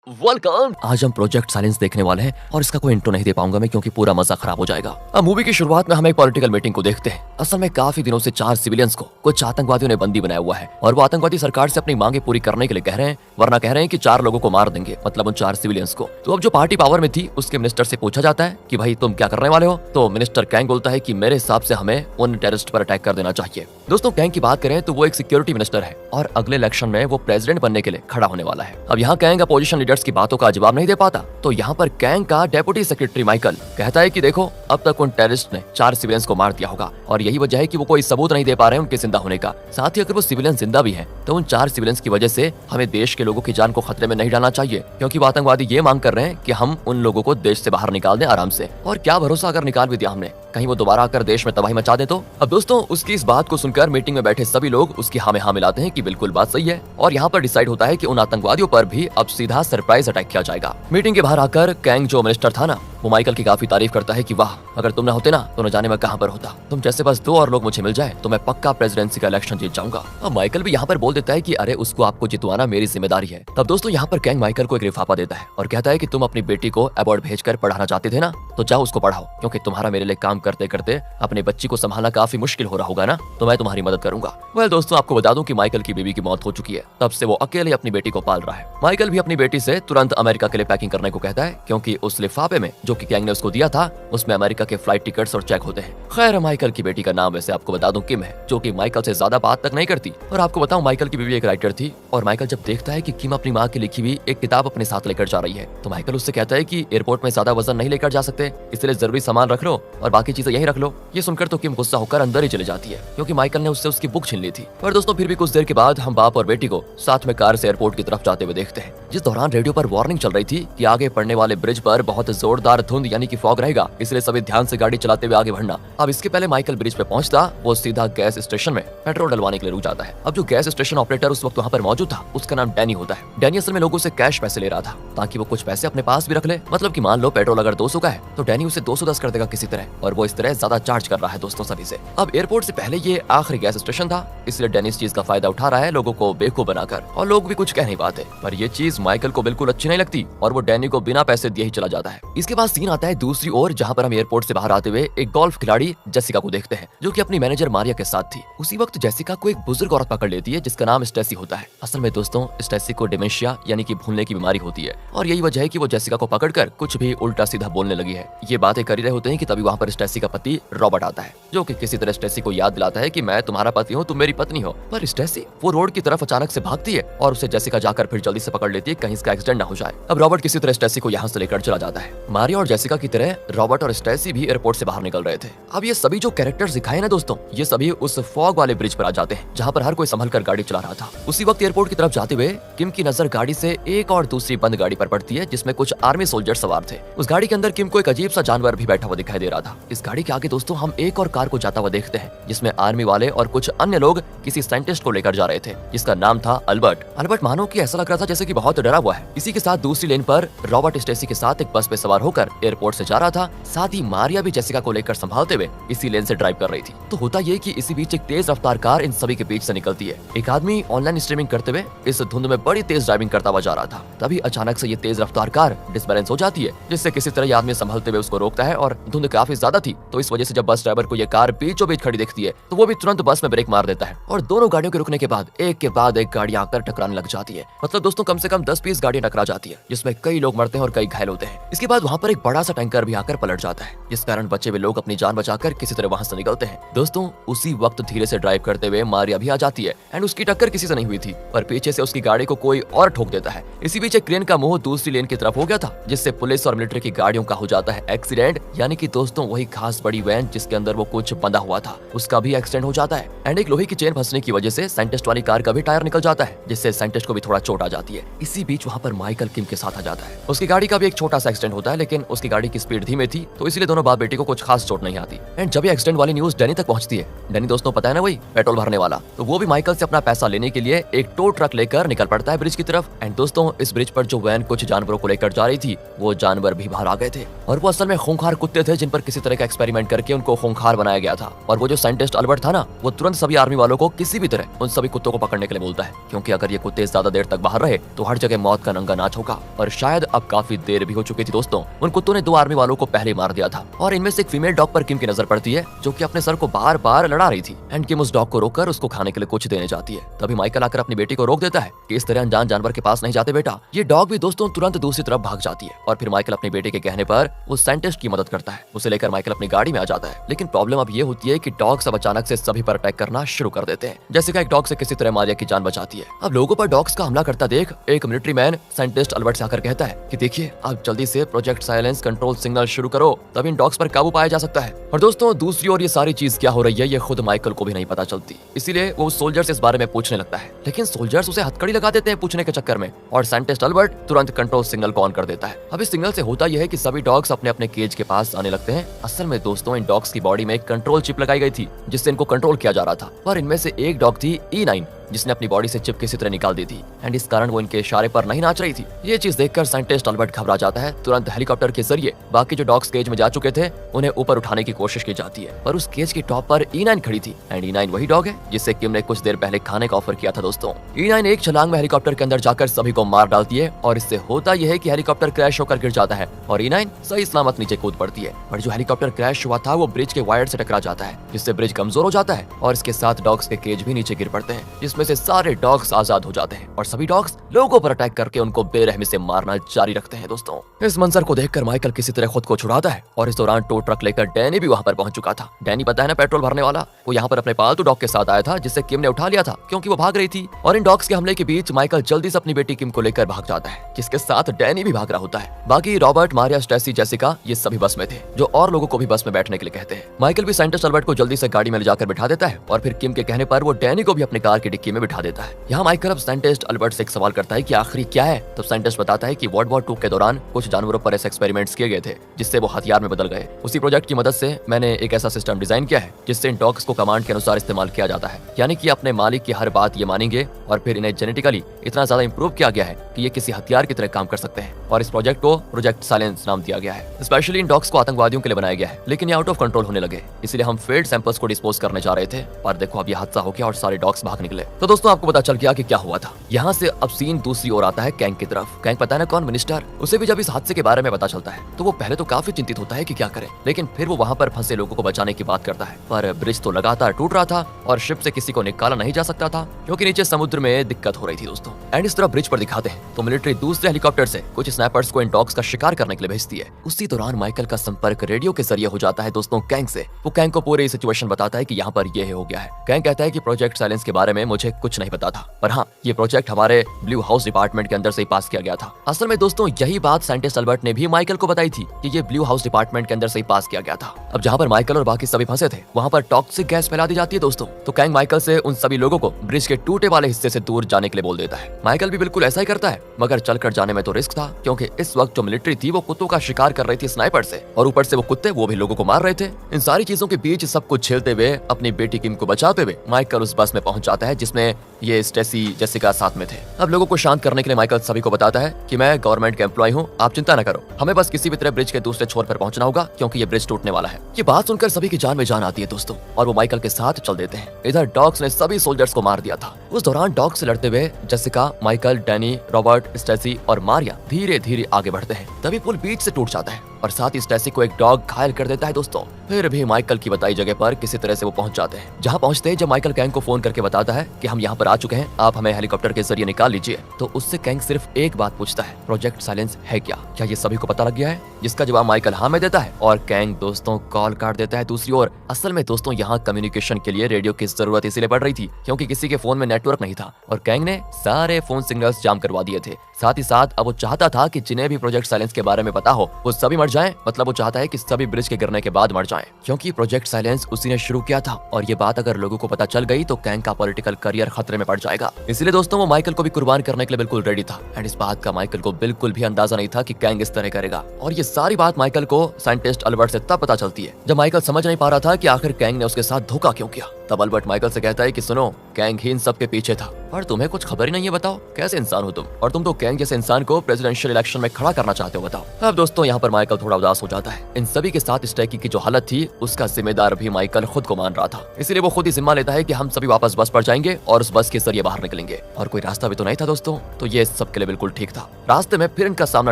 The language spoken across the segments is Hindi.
वेलकम। आज हम प्रोजेक्ट साइलेंस देखने वाले हैं और इसका कोई इंट्रो नहीं दे पाऊंगा मैं क्योंकि पूरा मजा खराब हो जाएगा। अब मूवी की शुरुआत में हम एक पॉलिटिकल मीटिंग को देखते हैं। असल में काफी दिनों से 4 सिविलियंस को कुछ आतंकवादियों ने बंदी बनाया हुआ है और वो आतंकवादी सरकार से अपनी मांगे पूरी करने के लिए कह रहे हैं, वरना कह रहे हैं कि 4 लोगों को मार देंगे, मतलब उन 4 सिविलियंस को। तो अब जो पार्टी पावर में थी उसके मिनिस्टर से पूछा जाता है कि भाई तुम क्या करने वाले हो। तो मिनिस्टर कैंग बोलता है कि मेरे हिसाब से हमें उन टेररिस्ट पर अटैक कर देना चाहिए। दोस्तों कैंग की बात करें तो वो एक सिक्योरिटी मिनिस्टर है और अगले इलेक्शन में वो प्रेसिडेंट बनने के लिए खड़ा होने वाला है। अब यहाँ कैंग अपोजिशन लीडर्स की बातों का जवाब नहीं दे पाता, तो यहाँ पर कैंग का डेप्यूटी सेक्रेटरी माइकल कहता है कि देखो अब तक उन टेररिस्ट ने 4 सिविलियंस को मार दिया होगा और यही वजह है कि वो कोई सबूत नहीं दे पा रहे हैं उनके जिंदा होने का। साथ ही अगर वो सिविलियन जिंदा भी हैं तो उन 4 सिविलियंस की वजह से हमें देश के लोगों की जान को खतरे में नहीं डालना चाहिए, क्योंकि वो आतंकवादी ये मांग कर रहे हैं कि हम उन लोगों को देश से बाहर निकाल दें आराम से। और क्या भरोसा अगर निकाल भी दिया हमने, कहीं वो दोबारा आकर देश में तबाही मचा दे तो। अब दोस्तों उसकी इस बात को सुनकर मीटिंग में बैठे सभी लोग उसकी हाँ में हाँ मिलाते हैं कि बिल्कुल बात सही है और यहाँ पर डिसाइड होता है कि उन आतंकवादियों पर भी अब सीधा सरप्राइज अटैक किया जाएगा। मीटिंग के बाहर आकर कैंग जो मिनिस्टर था ना, वो माइकल की काफी तारीफ करता है कि वाह अगर तुम ना होते ना तो न जाने मैं कहां पर होता। तुम जैसे बस 2 और लोग मुझे मिल जाए तो मैं पक्का प्रेसिडेंसी का इलेक्शन जीत जाऊंगा। अब माइकल भी यहाँ पर बोल देता है कि अरे उसको आपको जितवाना मेरी जिम्मेदारी है। तब दोस्तों यहाँ पर कैंग माइकल को एक लिफाफा देता है और कहता है कि तुम अपनी बेटी को अबॉर्ड भेजकर पढ़ाना चाहते थे ना, तो जाओ उसको पढ़ाओ, क्योंकि तुम्हारा मेरे लिए काम करते करते अपने बच्ची को संभालना काफी मुश्किल हो रहा होगा ना, तो मैं तुम्हारी मदद करूंगा। वेल दोस्तों आपको बता दूं कि माइकल की बीवी की मौत हो चुकी है, तब से वो अकेले अपनी बेटी को पाल रहा है। माइकल भी अपनी बेटी से तुरंत अमेरिका के लिए पैकिंग करने को कहता है, क्योंकि उस लिफाफे में जो कि कैंग ने उसको दिया था उसमें अमेरिका के फ्लाइट टिकट्स और चेक होते हैं। खैर माइकल की बेटी का नाम वैसे आपको बता दूं किम है, जो कि माइकल से ज्यादा बात तक नहीं करती। और आपको बताऊं माइकल की बीवी एक राइटर थी और माइकल जब देखता है कि किम अपनी माँ की लिखी हुई एक किताब अपने साथ लेकर जा रही है तो माइकल उससे कहता है कि एयरपोर्ट में ज्यादा वजन नहीं लेकर जा सकते, इसलिए जरूरी सामान रख लो और बाकी चीजें यहीं रख लो। ये सुनकर तो किम गुस्सा होकर अंदर ही चली जाती है, क्योंकि माइकल ने उससे उसकी बुक छीन ली थी। पर दोस्तों फिर भी कुछ देर के बाद हम बाप और बेटी को साथ में कार से एयरपोर्ट की तरफ जाते हुए देखते हैं, जिस दौरान रेडियो पर वार्निंग चल रही थी कि आगे पड़ने वाले ब्रिज पर बहुत जोरदार धुंध यानी कि फॉग रहेगा, इसलिए सभी ध्यान से गाड़ी चलाते हुए आगे बढ़ना। अब इसके पहले माइकल ब्रिज पे पहुंचता वो सीधा गैस स्टेशन में पेट्रोल डलवाने के लिए रुक जाता है। अब जो गैस स्टेशन ऑपरेटर उस वक्त वहाँ पर मौजूद था उसका नाम डैनी होता है। डैनी असल में लोगों से कैश पैसे ले रहा था ताकि वो कुछ पैसे अपने पास भी रख ले, मतलब कि मान लो पेट्रोल अगर 200 का है तो डैनी उसे 210 कर देगा किसी तरह, और वो इस तरह ज्यादा चार्ज कर रहा है दोस्तों सभी से। अब एयरपोर्ट से पहले ये आखिरी गैस स्टेशन था, इसलिए डैनी इस चीज का फायदा उठा रहा है लोगों को बेवकूफ बनाकर, और लोग भी कुछ कह नहीं पाते। पर ये चीज माइकल को बिल्कुल अच्छी नहीं लगती और वो डैनी को बिना पैसे दिए ही चला जाता है। इसके बाद सीन आता है दूसरी ओर, जहाँ पर हम एयरपोर्ट से बाहर आते हुए एक गोल्फ खिलाड़ी जेसिका को देखते हैं, जो कि अपनी मैनेजर मारिया के साथ थी। उसी वक्त जेसिका को एक बुजुर्ग औरत पकड़ लेती है जिसका नाम स्टेसी होता है। असल में दोस्तों स्टेसी को डिमेंशिया यानी कि भूलने की बीमारी होती है और यही वजह है कि वो जेसिका को पकड़कर कुछ भी उल्टा सीधा बोलने लगी है। ये बातें कर ही रहे होते हैं कि तभी वहाँ पर स्टेसी का पति रॉबर्ट आता है, जो कि किसी तरह स्टेसी को याद दिलाता है कि मैं तुम्हारा पति हूँ, तुम मेरी पत्नी हो। पर स्टेसी वो रोड की तरफ अचानक से भागती है और उसे जेसिका जाकर फिर जल्दी से पकड़ लेती है, कहीं इसका एक्सीडेंट ना हो जाए। अब रॉबर्ट किसी तरह स्टेसी को यहाँ से लेकर चला जाता है। मारिया और जेसिका की तरह रॉबर्ट और स्टेसी भी एयरपोर्ट से बाहर निकल रहे थे। अब ये सभी जो कैरेक्टर्स दिखाए ना दोस्तों, ये सभी उस फॉग वाले ब्रिज पर आ जाते हैं जहाँ पर हर कोई संभल कर गाड़ी चला रहा था। उसी वक्त एयरपोर्ट की तरफ जाते हुए किम की नजर गाड़ी से एक और दूसरी बंद गाड़ी पर पड़ती है जिसमें कुछ आर्मी सोल्जर सवार थे। उस गाड़ी के अंदर किम को एक अजीब सा जानवर भी बैठा हुआ दिखाई दे रहा था। इस गाड़ी के आगे दोस्तों हम एक और कार को जाता हुआ देखते हैं जिसमें आर्मी वाले और कुछ अन्य लोग किसी साइंटिस्ट को लेकर जा रहे थे जिसका नाम था अल्बर्ट। अल्बर्ट मानो कि ऐसा लग रहा था जैसे कि बहुत डरा हुआ है। इसी के साथ दूसरी लेन पर रॉबर्ट स्टेसी के साथ एक बस पे सवार होकर एयरपोर्ट से जा रहा था। साथ ही मारिया भी जेसिका को लेकर संभालते हुए इसी लेन से ड्राइव कर रही थी। तो होता ये कि इसी बीच एक तेज रफ्तार कार इन सभी के बीच से निकलती है। एक आदमी ऑनलाइन स्ट्रीमिंग करते हुए इस धुंध में बड़ी तेज ड्राइविंग करता हुआ जा रहा था। तभी अचानक से ये तेज रफ्तार कार डिसबैलेंस हो जाती है, जिससे किसी तरह ये आदमी संभलते हुए उसको रोकता है और धुंध काफी ज्यादा थी, तो इस वजह से जब बस ड्राइवर को ये कार बीचों बीच खड़ी दिखती है तो वो भी तुरंत बस में ब्रेक मार देता है और दोनों गाड़ियों के रुकने के बाद एक गाड़ी आकर टकराने लग जाती है। मतलब दोस्तों कम से कम 10-20 गाड़ियां टकरा जाती है, जिसमें कई लोग मरते हैं और कई घायल होते हैं। इसके बाद वहाँ पर एक बड़ा सा टैंकर भी आकर पलट जाता है, जिस कारण बचे हुए लोग अपनी जान बचाकर किसी तरह वहाँ से निकलते हैं। दोस्तों उसी वक्त धीरे से ड्राइव करते हुए मारिया भी आ जाती है एंड उसकी टक्कर किसी से नहीं हुई थी, पर पीछे से उसकी गाड़ी को कोई और ठोक देता है। इसी बीच एक क्रेन का मुंह दूसरी लेन की तरफ हो गया था, जिससे पुलिस और मिलिट्री की गाड़ियों का हो जाता है एक्सीडेंट, यानी कि दोस्तों वही खास बड़ी वैन जिसके अंदर वो कुछ बंधा हुआ था उसका भी एक्सीडेंट हो जाता है एंड एक लोहे की चेन फंसने की वजह से साइंटिस्ट वाली कार का भी टायर निकल जाता है, जिससे साइंटिस्ट को भी थोड़ा चोट आ जाती है। इसी बीच वहाँ पर माइकल किम के साथ आ जाता है। उसकी गाड़ी का भी एक छोटा सा एक्सीडेंट होता है, लेकिन उसकी गाड़ी की स्पीड धीमे थी, तो इसलिए दोनों बाप बेटी को कुछ खास चोट नहीं आती। एंड जब ये एक्सीडेंट वाली न्यूज डैनी तक पहुंचती है, डैनी दोस्तों पता है ना वही पेट्रोल भरने वाला, तो वो भी माइकल से अपना पैसा लेने के लिए एक टो ट्रक लेकर निकल पड़ता है ब्रिज की तरफ। एंड दोस्तों इस ब्रिज पर जो वैन कुछ जानवरों को लेकर जा रही थी, वो जानवर भी बाहर आ गए थे और वो असल में खूंखार कुत्ते थे जिन पर किसी तरह का एक्सपेरिमेंट करके उनको खूंखार बनाया गया था। और वो जो साइंटिस्ट अल्बर्ट था ना, वो तुरंत सभी आर्मी वालों को किसी भी तरह उन सभी कुत्तों को पकड़ने के लिए बोलता है, क्योंकि अगर ये कुत्ते ज्यादा देर तक बाहर रहे तो हर जगह मौत का नंगा नाच होगा। और शायद अब काफी देर भी हो चुकी थी दोस्तों। उन कुत्तों ने 2 आर्मी वालों को पहले मार दिया था और इनमें से एक फीमेल डॉग पर किम की नजर पड़ती है, जो कि अपने सर को बार बार लड़ा रही थी। एंड किम उस डॉग को रोककर उसको खाने के लिए कुछ देने जाती है। तभी माइकल आकर अपनी बेटी को रोक देता है कि इस तरह अनजान जानवर के पास नहीं जाते बेटा। ये डॉग भी दोस्तों तुरंत दूसरी तरफ भाग जाती है और फिर माइकल अपनी बेटे के कहने पर उस साइंटिस्ट की मदद करता है। उसे लेकर माइकल अपनी गाड़ी में आ जाता है। लेकिन प्रॉब्लम अब ये होती है कि डॉग्स अब अचानक से सभी पर अटैक करना शुरू कर देते हैं। जैसिका एक डॉग से किसी तरह मारिया की जान बचाती है। अब लोगों पर डॉग्स का हमला करता देख एक मिलिट्री मैन साइंटिस्ट अल्बर्ट से आकर कहता है कि देखिए आप जल्दी से प्रोजेक्ट साइलेंस कंट्रोल सिग्नल शुरू करो, तब इन डॉग्स पर काबू पाया जा सकता है। और दोस्तों दूसरी ओर ये सारी चीज क्या हो रही है, ये खुद माइकल को भी नहीं पता चलती, इसीलिए वो सोल्जर से इस बारे में पूछने लगता है। लेकिन सोल्जर्स उसे हथकड़ी लगा देते हैं पूछने के चक्कर में और साइंटिस्ट अल्बर्ट तुरंत कंट्रोल सिग्नल को ऑन कर देता है। अब इस सिग्नल से होता यह है कि सभी डॉग्स अपने अपने केज के पास आने लगते हैं। असल में दोस्तों इन डॉग्स की बॉडी में एक कंट्रोल चिप लगाई गई थी जिससे इनको कंट्रोल किया जा रहा था, पर इनमें से एक डॉग थी E9 जिसने अपनी बॉडी से चिप किसी तरह निकाल दी थी एंड इस कारण वो इनके इशारे पर नहीं नाच रही थी। ये चीज देखकर साइंटिस्ट अल्बर्ट घबरा जाता है। तुरंत हेलीकॉप्टर के जरिए बाकी जो डॉग्स केज में जा चुके थे उन्हें ऊपर उठाने की कोशिश की जाती है, पर उस केज के टॉप पर E9 खड़ी थी एंड E9 वही डॉग है जिससे किम ने कुछ देर पहले खाने का ऑफर किया था दोस्तों। E9 एक छलांग में हेलीकॉप्टर के अंदर जाकर सभी को मार डालती है और इससे होता यह है कि हेलीकॉप्टर क्रैश होकर गिर जाता है और E9 सही सलामत नीचे कूद पड़ती है। पर जो हेलीकॉप्टर क्रैश हुआ था वो ब्रिज के वायर से टकरा जाता है जिससे ब्रिज कमजोर हो जाता है और इसके साथ डॉग्स के केज भी नीचे गिर पड़ते हैं, जिसमें से सारे डॉग्स आजाद हो जाते हैं और सभी डॉग्स लोगों पर अटैक करके उनको बेरहमी से मारना जारी रखते हैं दोस्तों। इस मंजर को देखकर माइकल किसी तरह खुद को छुड़ाता है और इस दौरान टो ट्रक लेकर डैनी भी वहां पर पहुंच चुका था। डैनी पता है ना पेट्रोल भरने वाला, वो यहाँ पर अपने पालतू डॉग के साथ आया था जिससे किम ने उठा लिया था क्योंकि वो भाग रही थी। और इन डॉग्स के हमले के बीच माइकल जल्दी से अपनी बेटी किम को लेकर भाग जाता है जिसके साथ डैनी भी भाग रहा होता है। बाकी रॉबर्ट, मारिया, स्टेसी, जेसिका ये सभी बस में थे जो और लोगों को भी बस में बैठने के लिए कहते हैं। माइकल भी साइंटिस्ट अल्बर्ट को जल्दी से गाड़ी में ले जाकर बिठा देता है और फिर किम के कहने पर वो डैनी को भी अपनी कार की डिक्की में बिठा देता है। यहाँ माइकल अब साइंटिस्ट अल्बर्ट से एक सवाल करता है कि आखिरी क्या है, तो साइंटिस्ट बताता है कि वर्ल्ड वॉर 2 के दौरान कुछ जानवरों पर ऐसे एक्सपेरिमेंट्स किए गए थे जिससे वो हथियार में बदल गए। उसी प्रोजेक्ट की मदद से मैंने एक ऐसा सिस्टम डिजाइन किया है जिससे इन डॉग्स को कमांड के अनुसार इस्तेमाल किया जाता है, यानी कि अपने मालिक की हर बात ये मानेंगे और फिर इन्हें जेनेटिकली इतना ज्यादा इंप्रूव किया गया है कि ये किसी हथियार की तरह काम कर सकते हैं। और इस प्रोजेक्ट को प्रोजेक्ट साइलेंस नाम दिया गया है। स्पेशली इन डॉग्स को आतंकवादियों के लिए बनाया गया है, लेकिन ये आउट ऑफ कंट्रोल होने लगे, इसलिए हम फेल्ड सैंपल्स को डिस्पोज करने जा रहे थे, पर देखो अब ये हादसा हो गया और सारे डॉग्स भाग निकले। तो दोस्तों आपको पता चल गया कि क्या हुआ था। यहाँ से अब सीन दूसरी ओर आता है कैंग की तरफ। कैंग पता है ना कौन, मिनिस्टर। उसे भी जब इस हादसे के बारे में पता चलता है तो वो पहले तो काफी चिंतित होता है कि क्या करे, लेकिन फिर वो वहाँ पर फंसे लोगों को बचाने की बात करता है। पर ब्रिज तो लगातार टूट रहा था और शिप से किसी को निकाला नहीं जा सकता था क्योंकि नीचे समुद्र में दिक्कत हो रही थी दोस्तों। एंड इस तरह ब्रिज पर दिखाते हैं तो मिलिट्री दूसरे हेलीकॉप्टर से कुछ स्नाइपर्स को इन डॉग्स का शिकार करने के लिए भेजती है। उसी दौरान माइकल का संपर्क रेडियो के जरिए हो जाता है दोस्तों कैंग से। वो कैंग को पूरी सिचुएशन बताता है कि यहाँ पर ये हो गया है। कैंग कहता है कि प्रोजेक्ट साइलेंस के बारे में मुझे कुछ नहीं पता था, पर हाँ ये प्रोजेक्ट हमारे ब्लू हाउस डिपार्टमेंट के अंदर से ही पास किया गया था। असल में दोस्तों यही बात साइंटिस्ट अल्बर्ट ने भी माइकल को बताई थी कि ये ब्लू हाउस डिपार्टमेंट के अंदर से ही पास किया गया था। अब जहाँ पर माइकल और बाकी सभी फंसे थे वहाँ पर टॉक्सिक गैस फैला दी जाती है दोस्तों। तो कैंग माइकल से उन सभी लोगों को ब्रिज के टूटे वाले हिस्से से दूर जाने के लिए बोल देता है। माइकल भी बिल्कुल ऐसा ही करता है, मगर चलकर जाने में तो रिस्क था क्योंकि इस वक्त जो मिलिट्री थी वो कुत्तों का शिकार कर रही थी स्नाइपर से, और ऊपर से वो कुत्ते वो भी लोगों को मार रहे थे। इन सारी चीजों के बीच सब कुछ झेलते हुए अपनी बेटी किम को बचाते हुए माइकल उस बस में पहुंच जाता है जिसमें ये स्टेसी, जेसिका साथ में थे। अब लोगों को शांत करने के लिए माइकल सभी को बताता है कि मैं गवर्नमेंट का एम्प्लॉय हूँ, आप चिंता न करो, हमें बस किसी भी तरह ब्रिज के दूसरे छोर पर पहुंचना होगा क्योंकि ये ब्रिज टूटने वाला है। ये बात सुनकर सभी की जान में जान आती है दोस्तों और वो माइकल के साथ चल देते हैं। इधर डॉग्स ने सभी सोल्जर्स को मार दिया था। उस दौरान डॉग्स से लड़ते हुए Jessica, Michael, Danny, Robert, Stacy और मारिया धीरे धीरे आगे बढ़ते हैं। तभी पुल बीच से टूट जाता है और साथ ही स्टेसी को एक डॉग घायल कर देता है दोस्तों। फिर भी माइकल की बताई जगह पर किसी तरह से वो पहुंच जाते हैं। जहां पहुंचते ही जब माइकल कैंग को फोन करके बताता है कि हम यहाँ पर आ चुके हैं, आप हमें हेलीकॉप्टर के जरिए निकाल लीजिए, तो उससे कैंग सिर्फ एक बात पूछता है, प्रोजेक्ट साइलेंस है क्या ये सभी को पता लग गया है? जिसका जवाब माइकल हाँ में देता है और कैंग दोस्तों कॉल काट देता है दूसरी ओर। असल में दोस्तों यहाँ कम्युनिकेशन के लिए रेडियो की जरूरत इसीलिए पड़ रही थी क्योंकि किसी के फोन में नेटवर्क नहीं था और कैंग ने सारे फोन सिग्नल्स जाम करवा दिए थे। साथ ही साथ अब वो चाहता था कि जिन्हें भी प्रोजेक्ट साइलेंस के बारे में पता हो वो सभी मर जाएं, मतलब वो चाहता है कि सभी ब्रिज के गिरने के बाद मर जाएं, क्योंकि प्रोजेक्ट साइलेंस उसी ने शुरू किया था और ये बात अगर लोगों को पता चल गई तो कैंग का पॉलिटिकल करियर खतरे में पड़ जाएगा। इसलिए दोस्तों वो माइकल को भी कुर्बान करने के लिए बिल्कुल रेडी था एंड इस बात का माइकल को बिल्कुल भी अंदाजा नहीं था कि कैंग इस तरह करेगा। और ये सारी बात माइकल को साइंटिस्ट अल्बर्ट से तब पता चलती है जब माइकल समझ नहीं पा रहा था कि आखिर कैंग ने उसके साथ धोखा क्यों किया। तब अल्बर्ट माइकल से कहता है कि सुनो, कैंग ही इन सब के पीछे था और तुम्हें कुछ खबर ही नहीं है, बताओ कैसे इंसान हो तुम, और तुम तो कैंग जैसे इंसान को प्रेसिडेंशियल इलेक्शन में खड़ा करना चाहते हो, बताओ। अब दोस्तों यहाँ पर माइकल थोड़ा उदास हो जाता है। इन सभी के साथ स्टैकी की जो हालत थी उसका जिम्मेदार भी माइकल खुद को मान रहा था, इसलिए वो खुद ही जिम्मा लेता है कि हम सभी वापस बस पर जाएंगे और उस बस के जरिए बाहर निकलेंगे। और कोई रास्ता भी तो नहीं था दोस्तों, तो ये सबके लिए बिल्कुल ठीक था। रास्ते में फिर इनका सामना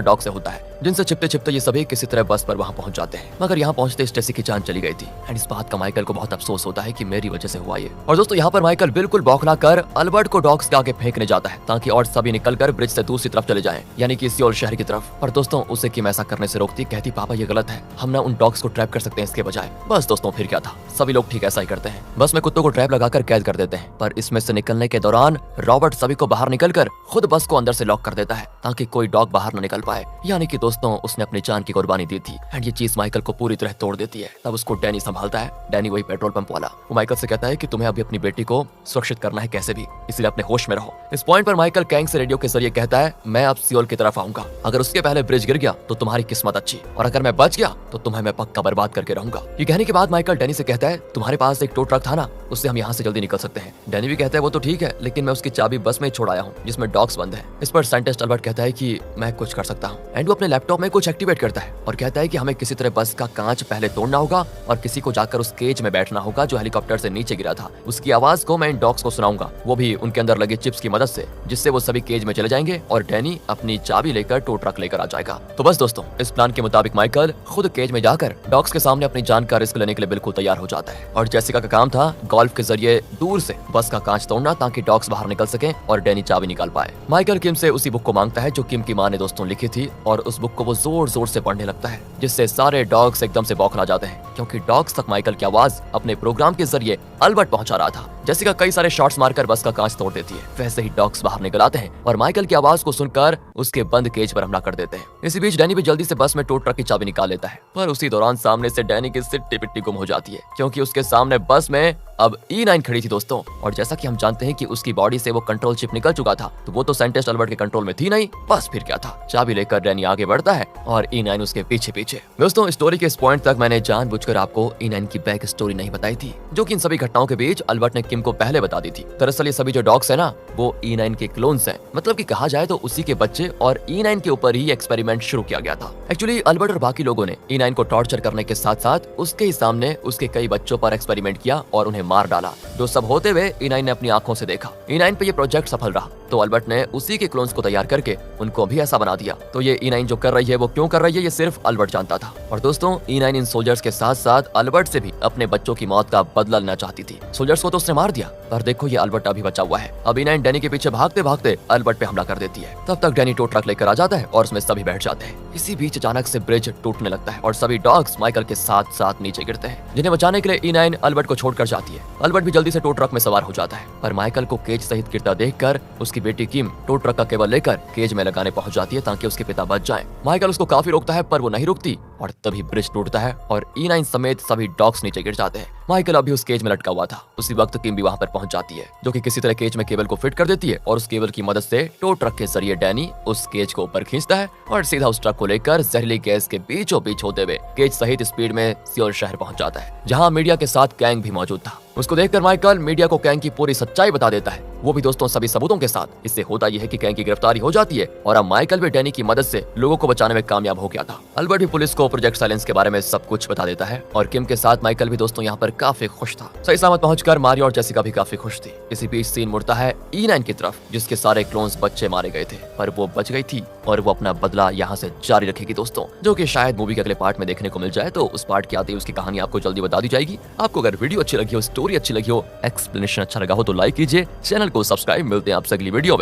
डॉग से होता है, जिनसे छिपते छिपते ये सभी किसी तरह बस पर वहाँ पहुंच जाते हैं। मगर यहाँ पहुंचते स्टेसी की जान चली गई थी एंड इस बात का माइकल को बहुत अफसोस होता है कि मेरी वजह से हुआ ये। और दोस्तों यहाँ पर माइकल बिल्कुल बौखला कर अल्बर्ट को डॉग्स के आगे फेंकने जाता है ताकि और सभी निकलकर ब्रिज से दूसरी तरफ चले जाएं, यानी कि सियोल शहर की तरफ। पर दोस्तों उसे किम ऐसा करने से रोकती, कहती पापा ये गलत है, हम ना उन डॉग्स को ट्रैप कर सकते हैं इसके बजाय। बस दोस्तों फिर क्या था, सभी लोग ठीक ऐसा ही करते हैं, बस में कुत्तों को ट्रैप लगाकर कैद कर देते हैं। पर इसमें से निकलने के दौरान रॉबर्ट सभी को बाहर निकलकर खुद बस को अंदर से लॉक कर देता है ताकि कोई डॉग बाहर न निकल पाए, यानी कि दोस्तों उसने अपनी जान की कुर्बानी दी थी एंड ये चीज माइकल को पूरी तरह तोड़ देती है। तब उसको डैनी संभालता है। डैनी वही पेट्रोल पंप वाला। वो माइकल से कहता है कि तुम्हें अभी अपनी बेटी को सुरक्षित करना है कैसे भी, इसलिए अपने होश में रहो। इस पॉइंट पर माइकल कैंग से रेडियो के जरिए कहता है मैं अब सियोल की तरफ आऊंगा, अगर उसके पहले ब्रिज गिर गया तो तुम्हारी किस्मत अच्छी, और अगर मैं बच गया तो तुम्हें मैं पक्का बर्बाद करके रहूंगा। ये कहने के बाद माइकल डैनी से कहता है तुम्हारे पास एक टो ट्रक था ना, उससे हम यहाँ से जल्दी निकल सकते हैं। डैनी भी कहता है वो तो ठीक है, लेकिन मैं उसकी चाबी बस में छोड़ आया हूँ जिसमें डॉग्स बंद है। इस पर साइंटिस्ट अल्बर्ट कहता है कि मैं कुछ कर सकता हूँ एंड वो अपने लैपटॉप में कुछ एक्टिवेट करता है और कहता है कि हमें किसी तरह बस का कांच पहले तोड़ना होगा और किसी को जाकर उस केज में बैठना होगा जो हेलीकॉप्टर से नीचे गिरा था। उसकी आवाज को मैं इन डॉग्स को सुनाऊंगा, वो भी उनके अंदर लगे चिप्स की मदद से, जिससे वो सभी केज में चले जाएंगे और डैनी अपनी चाबी लेकर टो ट्रक लेकर आ जाएगा। तो बस दोस्तों इस प्लान के मुताबिक माइकल खुद केज में जाकर डॉग्स के सामने अपनी जान का रिस्क लेने के लिए बिल्कुल तैयार हो जाता है। और जेसिका का काम था गोल्फ के जरिए दूर से बस का कांच तोड़ना ताकि डॉग्स बाहर निकल सके और डैनी चाबी निकाल पाए। माइकल किम से उसी बुक को मांगता है जो किम की माँ ने दोस्तों लिखी थी और उस बुक को वो जोर जोर से पढ़ने लगता है, जिससे सारे डॉग्स एकदम से बौखला जाते हैं क्योंकि डॉग्स तक माइकल की आवाज अपने प्रोग्राम के जरिए अल्बर्ट पहुंचा रहा था। जेसिका कई सारे शॉट्स मारकर बस का कांच तोड़ देती है, वैसे ही डॉग्स बाहर निकल आते हैं और माइकल की आवाज को सुनकर उसके बंद केज पर हमला कर देते हैं। इसी बीच डैनी भी जल्दी से बस में टो ट्रक की चाबी निकाल लेता है, पर उसी दौरान सामने से डैनी की सिट्टी पिट्टी गुम हो जाती है क्योंकि उसके सामने बस में अब E9 खड़ी थी दोस्तों। और जैसा कि हम जानते हैं कि उसकी बॉडी से वो कंट्रोल चिप निकल चुका था, तो वो तो साइंटिस्ट अल्बर्ट के कंट्रोल में थी नहीं। बस फिर क्या था, चाबी लेकर डैनी आगे बढ़ता है और E9 उसके पीछे पीछे। दोस्तों स्टोरी के इस पॉइंट तक मैंने जानबूझकर आपको E9 की बैक स्टोरी नहीं बताई थी, जो कि इन सभी घटनाओं के बीच अल्बर्ट ने किम को पहले बता दी थी। दरअसल ये सभी जो डॉग्स है ना, वो E9 के क्लोन्स हैं, मतलब कि कहा जाए तो उसी के बच्चे, और E9 के ऊपर ही एक्सपेरिमेंट शुरू किया गया था। एक्चुअली अल्बर्ट और बाकी लोगों ने E9 को टॉर्चर करने के साथ साथ उसके ही सामने उसके कई बच्चों पर एक्सपेरिमेंट किया और उन्हें मार डाला। जो सब होते हुए E9 ने अपनी आंखों से देखा। E9 पे ये प्रोजेक्ट सफल रहा तो अल्बर्ट ने उसी के क्लोन्स को तैयार करके उनको भी ऐसा बना दिया। तो ये E9 जो कर रही है वो क्यों कर रही है, ये सिर्फ अल्बर्ट जानता था। और दोस्तों E9 इन सोल्जर्स के साथ साथ अल्बर्ट से भी अपने बच्चों की मौत का बदला लेना चाहती थी। सोल्जर्स को तो उसने मार दिया, पर देखो ये अल्बर्ट अभी बचा हुआ है। अब E9 डैनी के पीछे भागते भागते अल्बर्ट पे हमला कर देती है। तब तक डैनी टो ट्रक लेकर आ जाता है और उसमें सभी बैठ जाते हैं। इसी बीच अचानक से ब्रिज टूटने लगता है और सभी डॉग्स माइकल के साथ साथ नीचे गिरते हैं, जिन्हें बचाने के लिए E9 अल्बर्ट को छोड़कर जाती है। अल्बर्ट भी जल्दी से टो ट्रक में सवार हो जाता है, पर माइकल को केज सहित गिरता देखकर उसकी बेटी किम टो ट्रक का केबल लेकर केज में लगाने पहुंच जाती है ताकि उसके पिता बच जाएं। माइकल उसको काफी रोकता है पर वो नहीं रुकती और तभी ब्रिज टूटता है और E9 समेत सभी डॉग्स नीचे गिर जाते हैं। माइकल अभी उस केज में लटका हुआ था। उसी वक्त किम भी वहां पर पहुंच जाती है, जो कि किसी तरह केज में केबल को फिट कर देती है और उस केबल की मदद से टो ट्रक के जरिए डैनी उस केज को ऊपर खींचता है और सीधा उस ट्रक को लेकर जहरीली गैस के बीचों बीच होते हुए केज सहित स्पीड में सियोल शहर पहुंच जाता है, जहां मीडिया के साथ कैंग भी मौजूद था। उसको देखकर माइकल मीडिया को कैंग की पूरी सच्चाई बता देता है, वो भी दोस्तों सभी सबूतों के साथ। इससे होता यह है कि कैंग की गिरफ्तारी हो जाती है और अब माइकल भी डैनी की मदद से लोगों को बचाने में कामयाब हो गया था। अल्बर्ट भी पुलिस को प्रोजेक्ट साइलेंस के बारे में सब कुछ बता देता है और किम के साथ माइकल भी दोस्तों यहाँ पर काफी खुश था। सही सलामत पहुंचकर मारियो और जेसिका भी काफी खुश थी। इसी बीच सीन मुड़ता है E9 की तरफ, जिसके सारे क्लोन्स बच्चे मारे गए थे, पर वो बच गई थी और वो अपना बदला यहाँ से जारी रखेगी दोस्तों, जो कि शायद मूवी के अगले पार्ट में देखने को मिल जाए। तो उस पार्ट की आते ही उसकी कहानी आपको जल्दी बता दी जाएगी। आपको अगर वीडियो अच्छी लगी हो, स्टोरी अच्छी लगी हो, एक्सप्लेनेशन अच्छा लगा हो तो लाइक कीजिए, चैनल को सब्सक्राइब। मिलते हैं आपसे अगली वीडियो में।